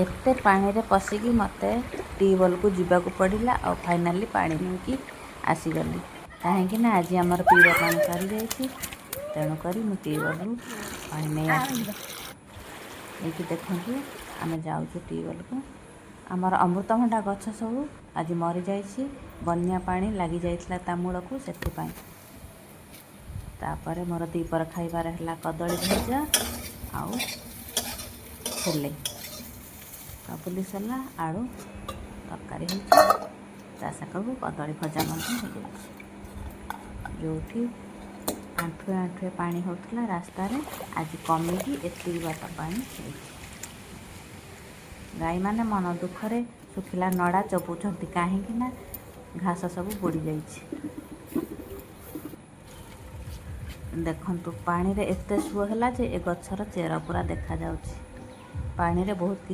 एते पानी रे पशिकी मते ट्यूबवेल को जीवाक पड़िला और फाइनाली पानी नहीं आसीगली कहीं आज आमर पीवा पानी सरी जाइए तेणुक ट्यूबवेल को पानी नहीं आस देखु आम जाऊँ ट्यूबवेल को आमर अमृतभंडा गछ सब आज मरी जाइए बन्या पानी लगी जाइए ता मूल को से तापर मोर दीपर खाइबार है कदली भजा आउ छोले काबुली सला आलू तरकारी होकर कदली भजा जो आंठुए आंठुए पानी होता रास्ता रे आज कमिकी एति बाट पानी गाई माने मन दुखरे सुखिला नड़ा चबुंट कहीं घास सब बुड़ी जाइए देखंतु पानी रे एते सुह है जे ए गछर चेर पूरा देखा जाउछि पानी रे बहुत